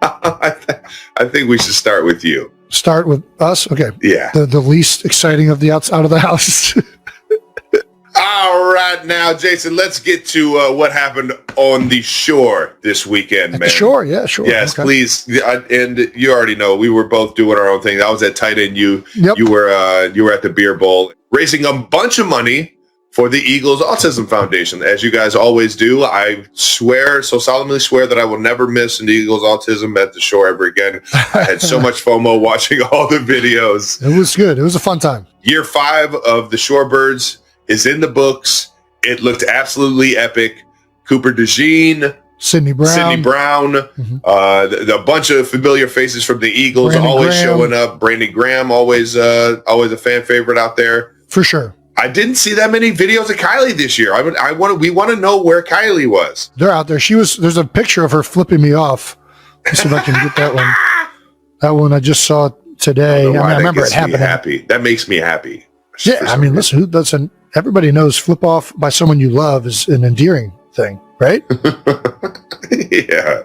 I think we should start with you. Start with us? Okay. Yeah. The least exciting of the out of the house. All right, now, Jason, let's get to what happened on the shore this weekend, man. Sure, yeah, sure. Yes, okay. Please. And you already know we were both doing our own thing. I was at tight end. You Yep. were at the beer bowl, raising a bunch of money for the Eagles Autism Foundation, as you guys always do. I solemnly swear that I will never miss an Eagles Autism at the shore ever again. I had so much FOMO watching all the videos. It was good. It was a fun time. Year 5 of the Shorebirds is in the books. It looked absolutely epic. Cooper DeJean, Sidney Brown, mm-hmm. A bunch of familiar faces from the Eagles Brandon always Graham. showing up. Brandon Graham, always a fan favorite out there. For sure. I didn't see that many videos of Kylie this year. We want to know where Kylie was. They're out there. There's a picture of her flipping me off. Let's see if I can get that one. That one I just saw today. I remember it happening. Happy. That makes me happy. Yeah, I mean, listen, who doesn't? Everybody knows flip off by someone you love is an endearing thing, right? Yeah,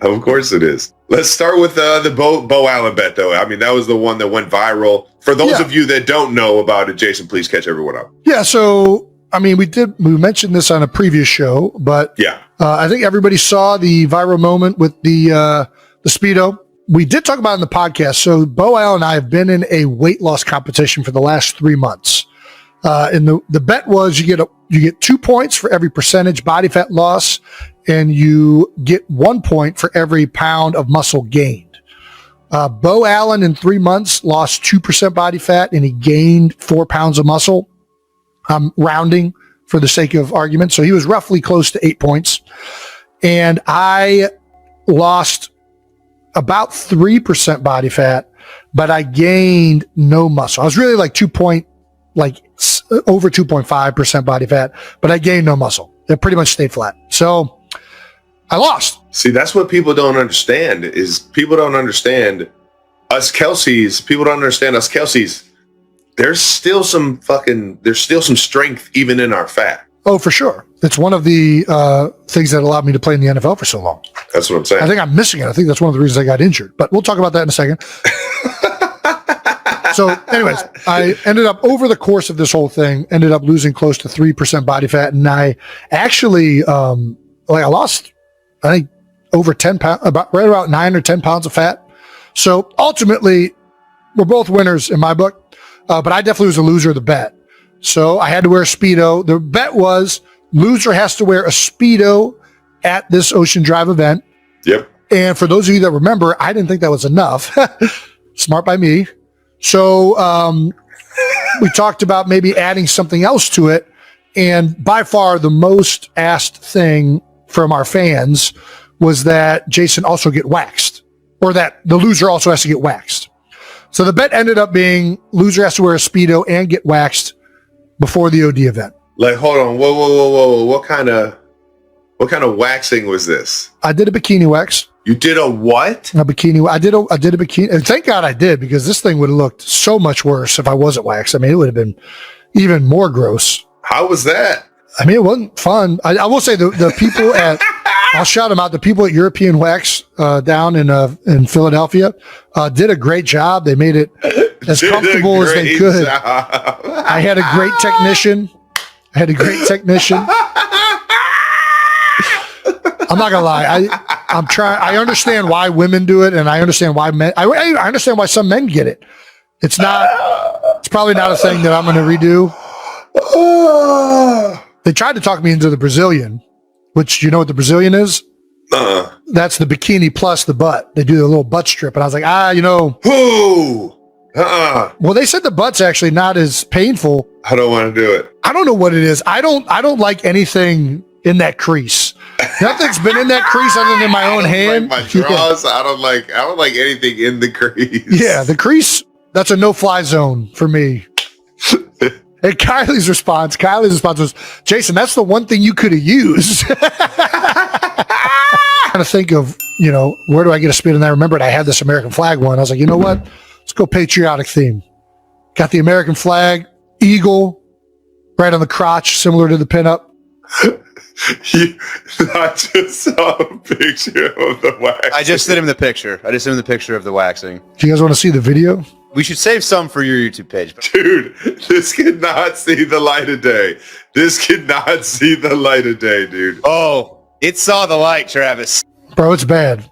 of course it is. Let's start with the Bo Allen bet, though. I mean, that was the one that went viral. For those of you that don't know about it, Jason, please catch everyone up. Yeah, so, I mean, we mentioned this on a previous show, but yeah, I think everybody saw the viral moment with the Speedo. We did talk about it in the podcast. So Bo Allen and I have been in a weight loss competition for the last 3 months. And the bet was you get 2 points for every percentage body fat loss, and you get 1 point for every pound of muscle gained. Bo Allen in 3 months lost 2% body fat, and he gained 4 pounds of muscle. I'm rounding for the sake of argument. So he was roughly close to 8 points. And I lost about 3% body fat, but I gained no muscle. I was really like over 2.5% body fat, but I gained no muscle. It pretty much stayed flat. So I lost. See, that's what people don't understand is people don't understand us Kelces. People don't understand us Kelces. There's still some strength even in our fat. Oh, for sure. It's one of the things that allowed me to play in the NFL for so long. That's what I'm saying. I think I'm missing it. I think that's one of the reasons I got injured, but we'll talk about that in a second. So anyways, I ended up over the course of this whole thing, ended up losing close to 3% body fat. And I actually, I lost, I think over 10 pounds, right about 9 or 10 pounds of fat. So ultimately we're both winners in my book. But I definitely was a loser of the bet. So I had to wear a Speedo. The bet was loser has to wear a Speedo at this Ocean Drive event. Yep. And for those of you that remember, I didn't think that was enough. Smart by me. So we talked about maybe adding something else to it. And by far the most asked thing from our fans was that Jason also get waxed, or that the loser also has to get waxed. So the bet ended up being loser has to wear a Speedo and get waxed before the OD event. Like, hold on. Whoa. What kind of waxing was this? I did a bikini wax. You did a what? A bikini. I did a bikini. And thank God I did, because this thing would have looked so much worse if I wasn't waxed. I mean, it would have been even more gross. How was that? I mean, it wasn't fun. I will say the people at, I'll shout them out. The people at European Wax down in Philadelphia did a great job. They made it as comfortable as they could. I had a great technician. I'm not gonna lie. I'm trying. I understand why women do it, and I understand why men. I understand why some men get it. It's probably not a thing that I'm going to redo. They tried to talk me into the Brazilian, which you know what the Brazilian is? That's the bikini plus the butt. They do the little butt strip, and I was like, Who? Well, they said the butt's actually not as painful. I don't want to do it. I don't know what it is. I don't like anything in that crease. Nothing's been in that crease other than my own hand. Like my draws. I don't like anything in the crease. Yeah, the crease, that's a no-fly zone for me. And Kylie's response was, Jason, that's the one thing you could have used. Trying to think of, where do I get a spin? And I remembered I had this American flag one. I was like, you know what? Let's go patriotic theme. Got the American flag, eagle, right on the crotch, similar to the pinup. I just saw a picture of the wax. I just sent him the picture. Of the waxing. Do you guys want to see the video? We should save some for your YouTube page. Dude, this could not see the light of day. Dude. Oh, it saw the light, Travis. Bro, it's bad.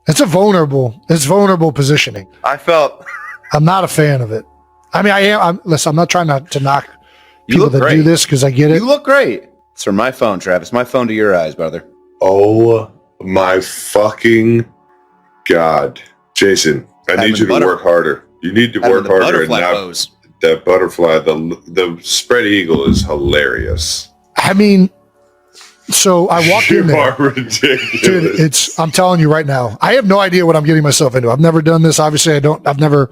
It's vulnerable positioning. I'm not a fan of it. I mean, listen, I'm not trying to knock people that do this because I get it. You look great. It's from my phone, Travis. My phone to your eyes, brother. Oh my fucking God. Jason, I need you to work harder. You need to work harder. And now that butterfly, the spread eagle is hilarious. I mean, so I walk in there. You are ridiculous. Dude, I'm telling you right now, I have no idea what I'm getting myself into. I've never done this. Obviously, I've never.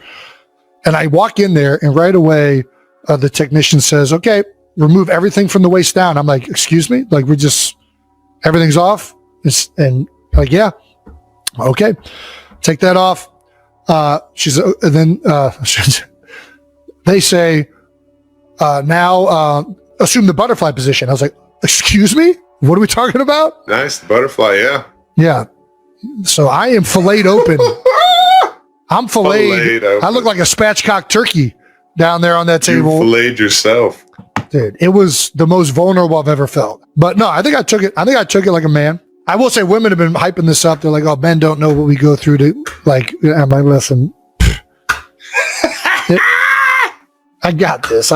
And I walk in there and right away, the technician says, okay, remove everything from the waist down. I'm like, excuse me? Like, everything's off? And like, yeah. Okay. Take that off. They say, now assume the butterfly position. I was like, excuse me? What are we talking about? Nice. The butterfly, yeah. Yeah. So I am filleted open. I'm filleted. I look like a spatchcock turkey down there on that table. You filleted yourself. Dude, it was the most vulnerable I've ever felt. But no, I think I took it like a man. I will say women have been hyping this up. They're like, oh, men don't know what we go through to, like, I'm like, listen. I got this.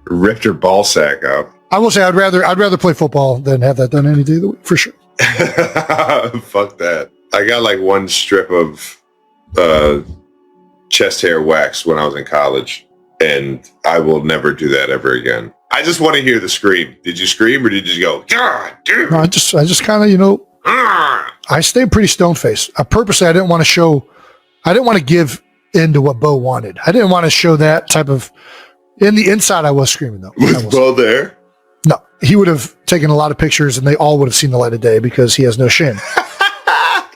Ripped her ball sack out. I will say I'd rather play football than have that done any day of the week, for sure. Fuck that. I got like one strip of chest hair wax when I was in college, and I will never do that ever again. I just want to hear the scream. Did you scream or did you just go, God, dude? No, I just kind of, I stayed pretty stone faced. Purposely, I didn't want to give in to what Bo wanted. I didn't want to show that type of, in the inside, I was screaming though. Was Bo there? No, he would have taken a lot of pictures and they all would have seen the light of day because he has no shame.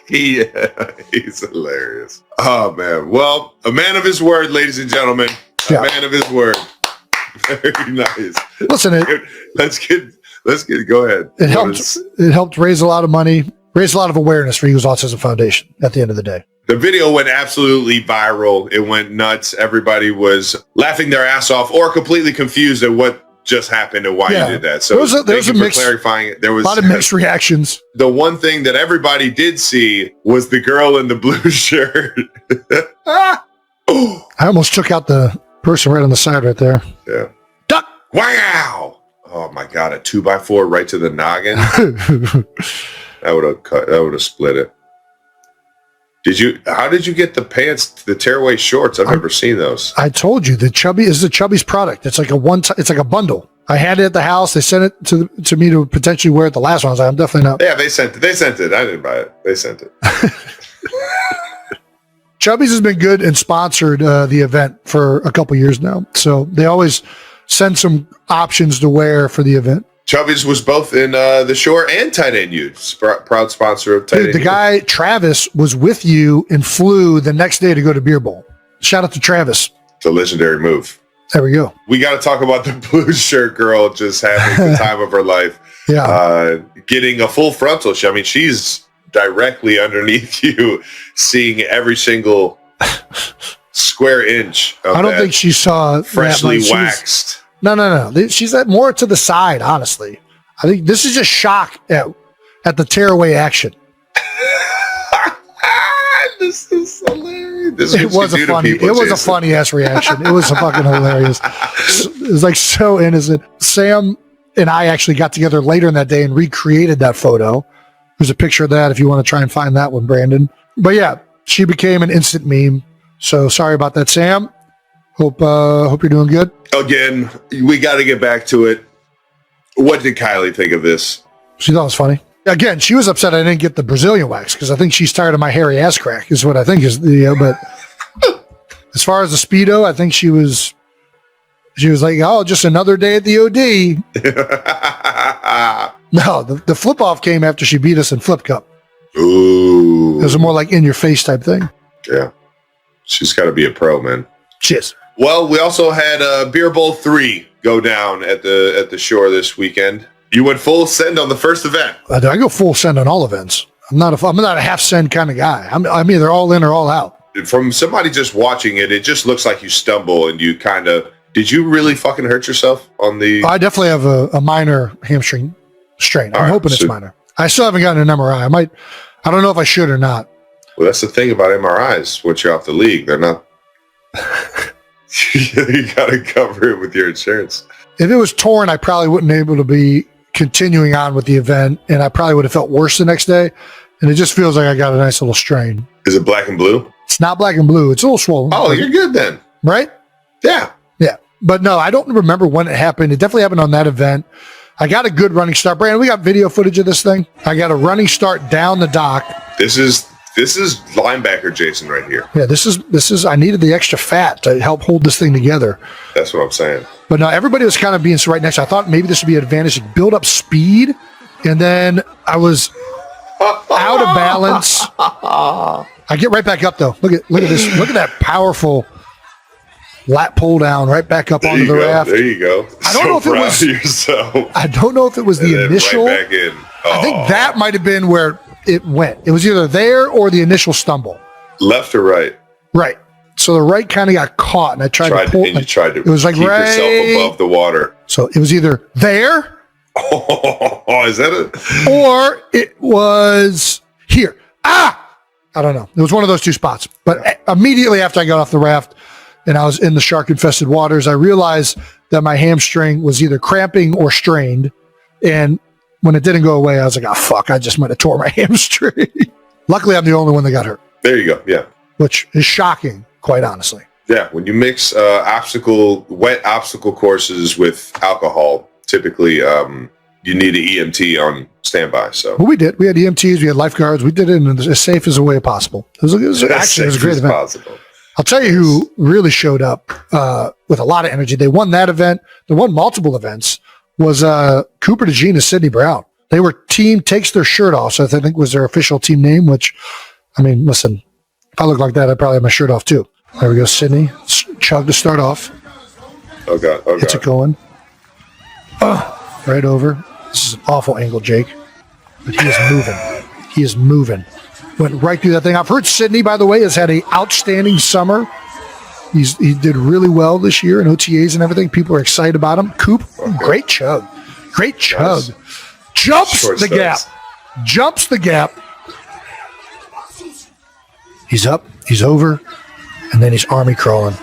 Yeah, he's hilarious. Oh man. Well, a man of his word, ladies and gentlemen. A man of his word. Very nice. Listen, let's get. Go ahead. It helped raise a lot of money, raise a lot of awareness for Eagles Autism Foundation. At the end of the day, the video went absolutely viral. It went nuts. Everybody was laughing their ass off, or completely confused at what just happened and why you did that. So there was a mix, clarifying it. There was a lot of mixed reactions. The one thing that everybody did see was the girl in the blue shirt. I almost took out the person right on the side right there. Yeah. Duck. Wow. Oh my God. A 2x4 right to the noggin. That would have split it. How did you get the pants, the tearaway shorts? I've never seen those. I told you the Chubby's product. It's like it's like a bundle. I had it at the house. They sent it to me to potentially wear it. The last one, I was like, I'm definitely not. Yeah, they sent it. I didn't buy it. They sent it. Chubby's has been good and sponsored the event for a couple years now. So they always send some options to wear for the event. Chubby's was both in the Shore and Tight End U. Proud sponsor of Tight End U. The guy, Travis, was with you and flew the next day to go to Beer Bowl. Shout out to Travis. It's a legendary move. There we go. We got to talk about the blue shirt girl just having the time of her life. Yeah. Getting a full frontal. I mean, she's directly underneath you, seeing every single square inch of I don't think she saw freshly waxed. No. She's more to the side, honestly. I think this is just shock at the tearaway action. This is hilarious. It was a funny ass reaction. It was fucking hilarious. It was like so innocent. Sam and I actually got together later in that day and recreated that photo. There's a picture of that if you want to try and find that one, Brandon. But yeah, she became an instant meme. So sorry about that, Sam. Hope you're doing good. Again, we got to get back to it. What did Kylie think of this? She thought it was funny. Again, she was upset I didn't get the Brazilian wax because I think she's tired of my hairy ass crack is what I think is but as far as the Speedo, I think she was like, oh, just another day at the OD. No, the flip off came after she beat us in Flip Cup. Ooh. It was a more like in your face type thing. Yeah. She's got to be a pro, man. She is. Well, we also had Beer Bowl 3 go down at the Shore this weekend. You went full send on the first event. I go full send on all events. I'm not a half send kind of guy. I'm either all in or all out. From somebody just watching it, it just looks like you stumble and you kind of. Did you really fucking hurt yourself on the? I definitely have a minor hamstring strain. I'm hoping it's minor. I still haven't gotten an MRI. I don't know if I should or not. Well, that's the thing about MRIs. Once you're off the league, they're not. You got to cover it with your insurance. If it was torn, I probably wouldn't be able to be continuing on with the event, and I probably would have felt worse the next day. And it just feels like I got a nice little strain. Is it black and blue? It's not black and blue. It's a little swollen. Oh, you're good then. Right? Yeah. Yeah. But no, I don't remember when it happened. It definitely happened on that event. I got a good running start. Brandon, we got video footage of this thing. I got a running start down the dock. This is linebacker Jason right here. Yeah, this is I needed the extra fat to help hold this thing together. That's what I'm saying. But no, everybody was kind of being right next. I thought maybe this would be an advantage to build up speed, and then I was out of balance. I get right back up though. Look at this. Look at that powerful lat pull down right back up onto the raft. There you go. I don't know if it was yourself. I don't know if it was the initial. Right back in. I think that might have been where it went. It was either there or the initial stumble. Left or right? Right. So the right kind of got caught, and I tried to pull. And you tried to. It was like keep right yourself above the water. So it was either there. Oh, is that it? Or it was here. I don't know. It was one of those two spots. But immediately after I got off the raft and I was in the shark-infested waters, I realized that my hamstring was either cramping or strained. And when it didn't go away, I was like, oh, fuck, I just might have tore my hamstring. Luckily, I'm the only one that got hurt. There you go. Yeah. Which is shocking, quite honestly. Yeah. When you mix wet obstacle courses with alcohol, typically you need an EMT on standby. So well, we did. We had EMTs, we had lifeguards. We did it in as safe as a way possible. It was a great event. Possible. I'll tell you who really showed up with a lot of energy. They won that event. They won multiple events. Was Cooper DeJean and Sidney Brown. They were team takes their shirt off. So I think was their official team name, which, I mean, listen, if I look like that, I'd probably have my shirt off too. There we go, Sidney. Chug to start off. Oh, God. Oh, Gets God. it going. Right over. This is an awful angle, Jake. But he is moving. He is moving. Went right through that thing. I've heard Sidney, by the way, has had an outstanding summer. He did really well this year in OTAs and everything. People are excited about him. Coop, great chug. Great chug. Nice. Jumps short the gap. Jumps the gap. He's up. He's over. And then he's army crawling.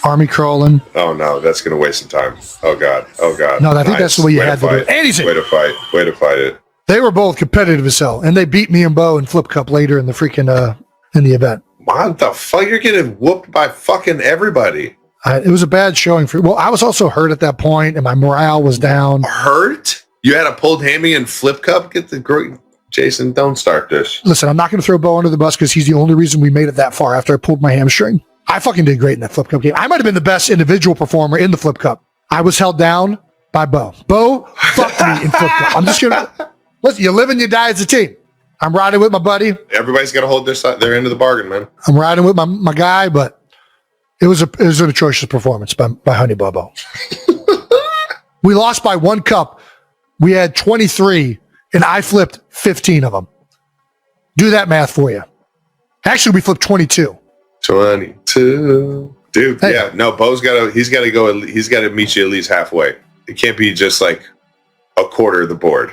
Army crawling. Oh, no. That's going to waste some time. Oh, God. Oh, God. No, I think that's the way you had to do it. And he's in. Way to fight. Way to fight it. They were both competitive as hell. And they beat me and Bo in Flip Cup later in the freaking in the event. What the fuck? You're getting whooped by fucking everybody. It was a bad showing for. Well, I was also hurt at that point, and my morale was down. Hurt? You had a pulled hammy and Flip Cup? Get the great Jason. Don't start this. Listen, I'm not going to throw Bo under the bus because he's the only reason we made it that far after I pulled my hamstring. I fucking did great in that Flip Cup game. I might have been the best individual performer in the Flip Cup. I was held down by Bo. Bo fucked me in Flip Cup. I'm just gonna listen. You live and you die as a team. I'm riding with my buddy. Everybody's got to hold their end of the bargain, man. I'm riding with my guy, but it was an atrocious performance by Honey Bobo. We lost by 1 cup. We had 23, and I flipped 15 of them. Do that math for you. Actually, we flipped 22. 22. Dude, hey. Yeah. No, Bo's he's got to meet you at least halfway. It can't be just like a quarter of the board.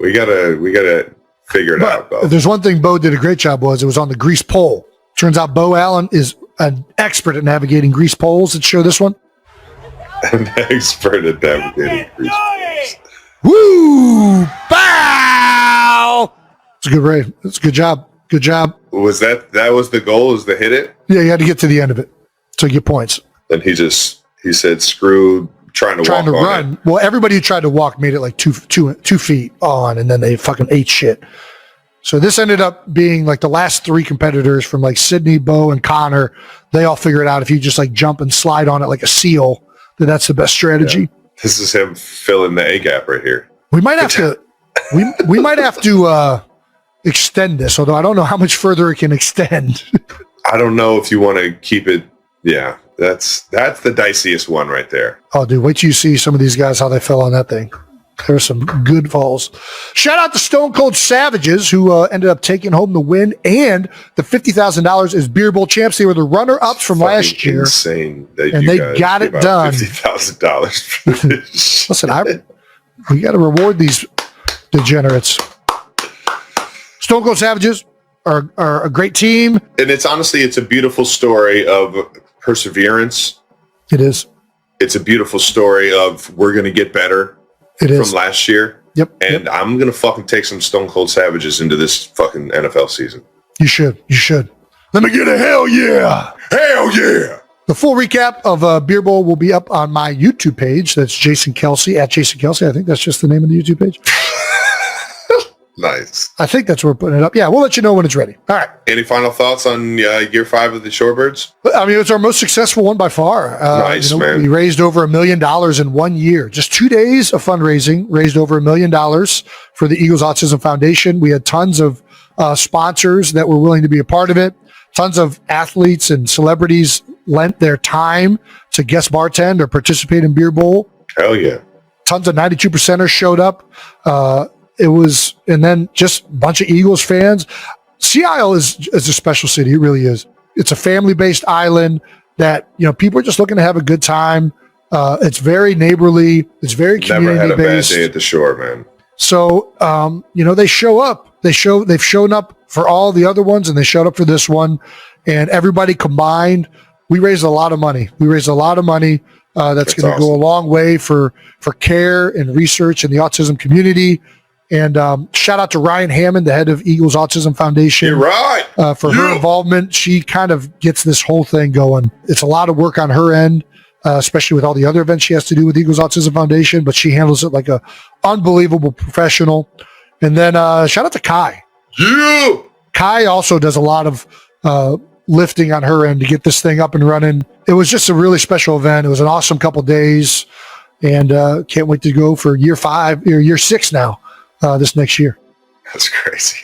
We gotta figure it out, Bo. If there's one thing Bo did a great job was it was on the grease pole. Turns out Bo Allen is an expert at navigating grease poles. Let's show this one. An expert at navigating grease poles. Woo! Bow! It's a good raid. It's a good job. Good job. Was that was the goal, is to hit it? Yeah, you had to get to the end of it to get points. And he said screw trying to run. Well, everybody who tried to walk made it like 2 feet on, and then they fucking ate shit. So this ended up being like the last 3 competitors from like Sydney, Bo, and Connor. They all figured out if you just like jump and slide on it like a seal, that's the best strategy. Yeah. This is him filling the A gap right here. We might have to. we might have to extend this, although I don't know how much further it can extend. I don't know if you want to keep it. Yeah, That's the diciest one right there. Oh, dude, wait till you see some of these guys, how they fell on that thing. There were some good falls. Shout out to Stone Cold Savages, who ended up taking home the win and the $50,000 as Beer Bowl champs. They were the runner-ups from last year. Insane that and you they guys got it done. $50,000 for this. Listen, we got to reward these degenerates. Stone Cold Savages are a great team. And it's a beautiful story of perseverance. It is. It's a beautiful story of we're going to get better. It is. From last year. Yep. And I'm going to fucking take some Stone Cold Savages into this fucking NFL season. You should. Let me get a hell yeah. Hell yeah. The full recap of Beer Bowl will be up on my YouTube page. That's Jason Kelce, at Jason Kelce. I think that's just the name of the YouTube page. Nice. I think that's where we're putting it up. Yeah, we'll let you know when it's ready. All right. Any final thoughts on year 5 of the Shorebirds? I mean, it's our most successful one by far. Nice, man. We raised over $1 million in 1 year. Just 2 days of fundraising, raised over $1 million for the Eagles Autism Foundation. We had tons of sponsors that were willing to be a part of it. Tons of athletes and celebrities lent their time to guest bartend or participate in Beer Bowl. Hell yeah. Tons of 92%ers showed up. And then just a bunch of Eagles fans. Sea Isle is a special city. It really is. It's a family-based island that, people are just looking to have a good time. It's very neighborly. It's very community-based. Never had a bad day at the shore, man. So, they show up. They've shown up for all the other ones, and they showed up for this one. And everybody combined, we raised a lot of money. That's going to go a long way for care and research in the autism community. And shout out to Ryan Hammond, the head of Eagles Autism Foundation. You're right. For her involvement. She kind of gets this whole thing going. It's a lot of work on her end, especially with all the other events she has to do with Eagles Autism Foundation, but she handles it like a unbelievable professional. And then shout out to Kai. Yeah. Kai also does a lot of lifting on her end to get this thing up and running. It was just a really special event. It was an awesome couple days, and can't wait to go for year 6 now. This next year. That's crazy.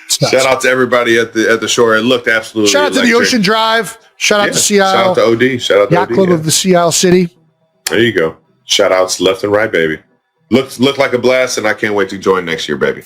Shout out to everybody at the shore. It looked absolutely Shout out to the Ocean Drive. Shout out to Sea Isle. Shout out to OD. Shout out to Yacht Club of the Sea Isle City. There you go. Shout outs left and right, baby. Looked like a blast, and I can't wait to join next year, baby.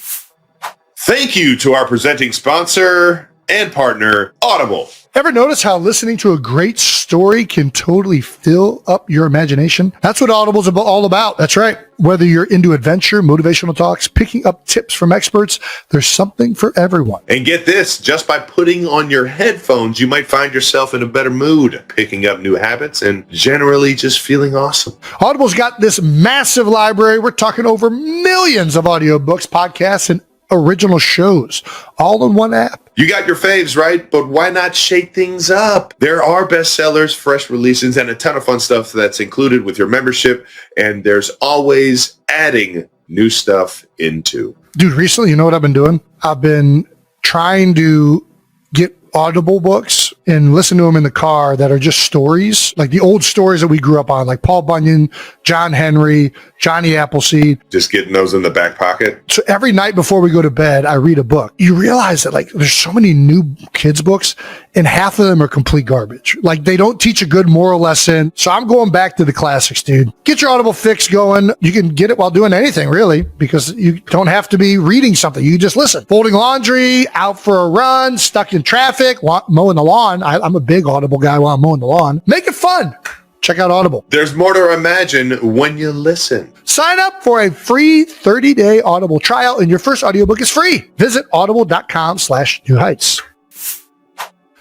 Thank you to our presenting sponsor and partner, Audible. Ever notice how listening to a great story can totally fill up your imagination? That's what Audible's all about. That's right. Whether you're into adventure, motivational talks, picking up tips from experts, there's something for everyone. And get this, just by putting on your headphones, you might find yourself in a better mood, picking up new habits, and generally just feeling awesome. Audible's got this massive library. We're talking over millions of audiobooks, podcasts, and original shows, all in one app. You got your faves, right? But why not shake things up? There are bestsellers, fresh releases, and a ton of fun stuff that's included with your membership, and there's always adding new stuff into. Dude, recently, you know what I've been doing? I've been trying to get Audible books and listen to them in the car that are just stories, like the old stories that we grew up on, like Paul Bunyan, John Henry, Johnny Appleseed. Just getting those in the back pocket. So every night before we go to bed, I read a book. You realize that there's so many new kids books and half of them are complete garbage. Like they don't teach a good moral lesson. So I'm going back to the classics, dude. Get your Audible fix going. You can get it while doing anything really, because you don't have to be reading something. You just listen. Folding laundry, out for a run, stuck in traffic, mowing the lawn. I'm a big Audible guy while I'm mowing the lawn. Make it fun. Check out Audible. There's more to imagine when you listen. Sign up for a free 30-day Audible trial, and your first audiobook is free. Visit audible.com/New Heights.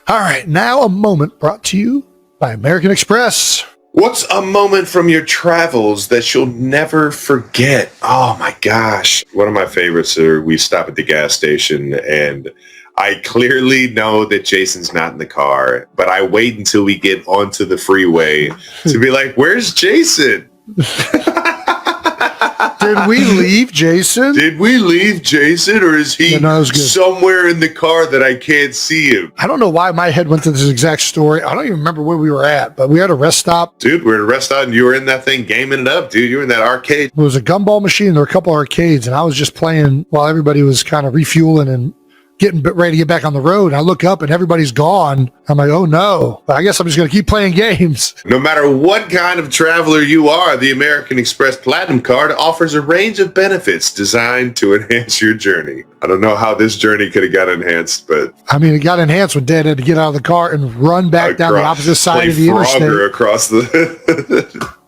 All right, now a moment brought to you by American Express. What's a moment from your travels that you'll never forget? Oh my gosh. One of my favorites are we stop at the gas station and I clearly know that Jason's not in the car, but I wait until we get onto the freeway to be like, where's Jason? Did we leave Jason? Or is he somewhere in the car that I can't see him? I don't know why my head went to this exact story. I don't even remember where we were at, but we had a rest stop. Dude, we're at a rest stop and you were in that thing gaming it up, dude. You were in that arcade. It was a gumball machine. There were a couple arcades, and I was just playing while everybody was kind of refueling and getting ready to get back on the road. I look up and everybody's gone. I'm like, oh no, I guess I'm just going to keep playing games. No matter what kind of traveler you are, the American Express Platinum Card offers a range of benefits designed to enhance your journey. I don't know how this journey could have got enhanced, but... I mean, it got enhanced when Dad had to get out of the car and run back down the opposite side of the interstate. Across the...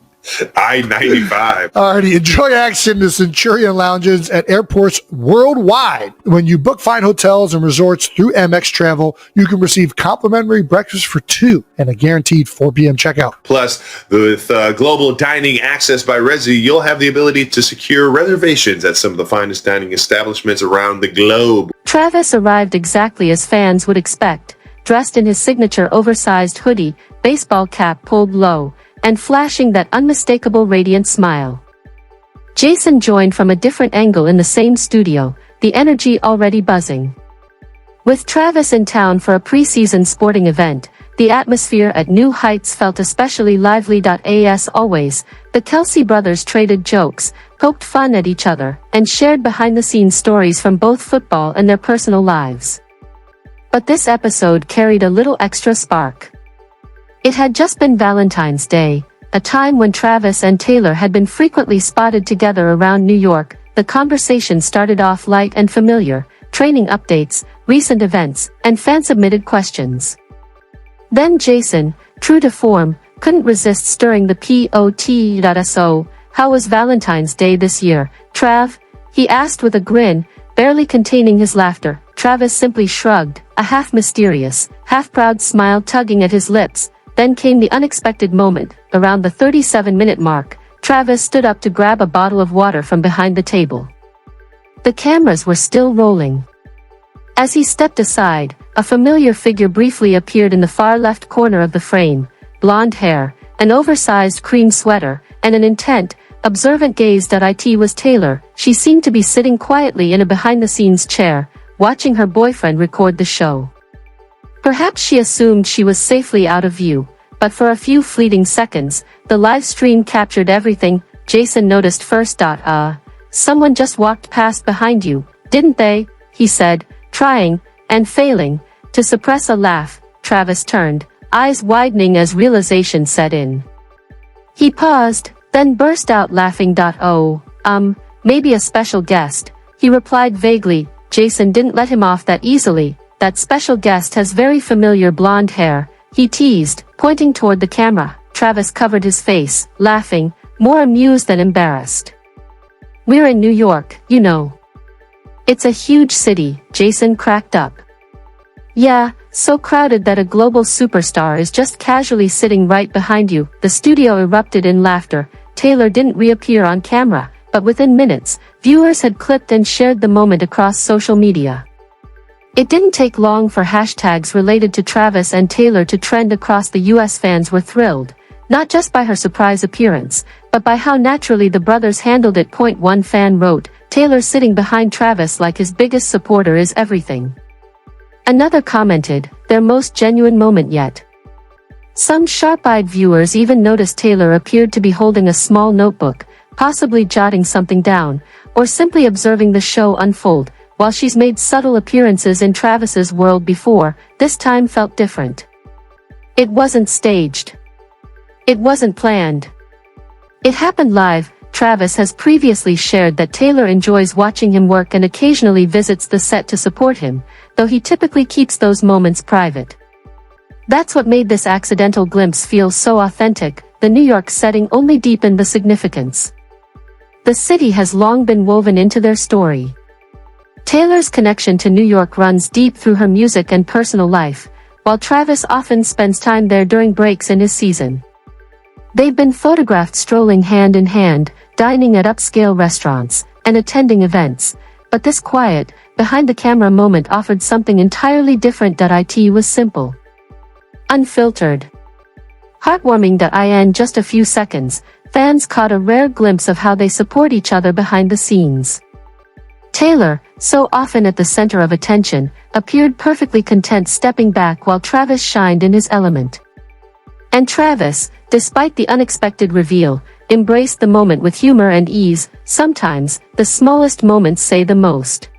I-95. Alrighty, enjoy action to Centurion Lounges at airports worldwide. When you book fine hotels and resorts through Amex Travel, you can receive complimentary breakfast for 2 and a guaranteed 4 p.m. checkout. Plus, with global dining access by Resy, you'll have the ability to secure reservations at some of the finest dining establishments around the globe. Travis arrived exactly as fans would expect, dressed in his signature oversized hoodie, baseball cap pulled low, and flashing that unmistakable radiant smile. Jason joined from a different angle in the same studio, the energy already buzzing. With Travis in town for a preseason sporting event, the atmosphere at New Heights felt especially lively. As always, the Kelce brothers traded jokes, poked fun at each other, and shared behind-the-scenes stories from both football and their personal lives. But this episode carried a little extra spark. It had just been Valentine's Day, a time when Travis and Taylor had been frequently spotted together around New York. The conversation started off light and familiar, training updates, recent events, and fan-submitted questions. Then Jason, true to form, couldn't resist stirring the pot. So, how was Valentine's Day this year, Trav? He asked with a grin, barely containing his laughter. Travis simply shrugged, a half-mysterious, half-proud smile tugging at his lips. Then came the unexpected moment. Around the 37-minute mark, Travis stood up to grab a bottle of water from behind the table. The cameras were still rolling. As he stepped aside, a familiar figure briefly appeared in the far left corner of the frame, blonde hair, an oversized cream sweater, and an intent, observant gaze. It was Taylor. She seemed to be sitting quietly in a behind-the-scenes chair, watching her boyfriend record the show. Perhaps she assumed she was safely out of view, but for a few fleeting seconds, the live stream captured everything. Jason noticed first. Someone just walked past behind you, didn't they? He said, trying, and failing, to suppress a laugh. Travis turned, eyes widening as realization set in. He paused, then burst out laughing. Maybe a special guest, he replied vaguely. Jason didn't let him off that easily. That special guest has very familiar blonde hair, he teased, pointing toward the camera. Travis covered his face, laughing, more amused than embarrassed. We're in New York, you know. It's a huge city, Jason cracked up. Yeah, so crowded that a global superstar is just casually sitting right behind you. The studio erupted in laughter. Taylor didn't reappear on camera, but within minutes, viewers had clipped and shared the moment across social media. It didn't take long for hashtags related to Travis and Taylor to trend across the US. Fans were thrilled, not just by her surprise appearance, but by how naturally the brothers handled it. One fan wrote, Taylor sitting behind Travis like his biggest supporter is everything. Another commented, their most genuine moment yet. Some sharp-eyed viewers even noticed Taylor appeared to be holding a small notebook, possibly jotting something down, or simply observing the show unfold. While she's made subtle appearances in Travis's world before, this time felt different. It wasn't staged. It wasn't planned. It happened live. Travis has previously shared that Taylor enjoys watching him work and occasionally visits the set to support him, though he typically keeps those moments private. That's what made this accidental glimpse feel so authentic. The New York setting only deepened the significance. The city has long been woven into their story. Taylor's connection to New York runs deep through her music and personal life, while Travis often spends time there during breaks in his season. They've been photographed strolling hand in hand, dining at upscale restaurants, and attending events, but this quiet, behind-the-camera moment offered something entirely different. It was simple. Unfiltered. Heartwarming. In just a few seconds, fans caught a rare glimpse of how they support each other behind the scenes. Taylor, so often at the center of attention, appeared perfectly content stepping back while Travis shined in his element. And Travis, despite the unexpected reveal, embraced the moment with humor and ease. Sometimes, the smallest moments say the most.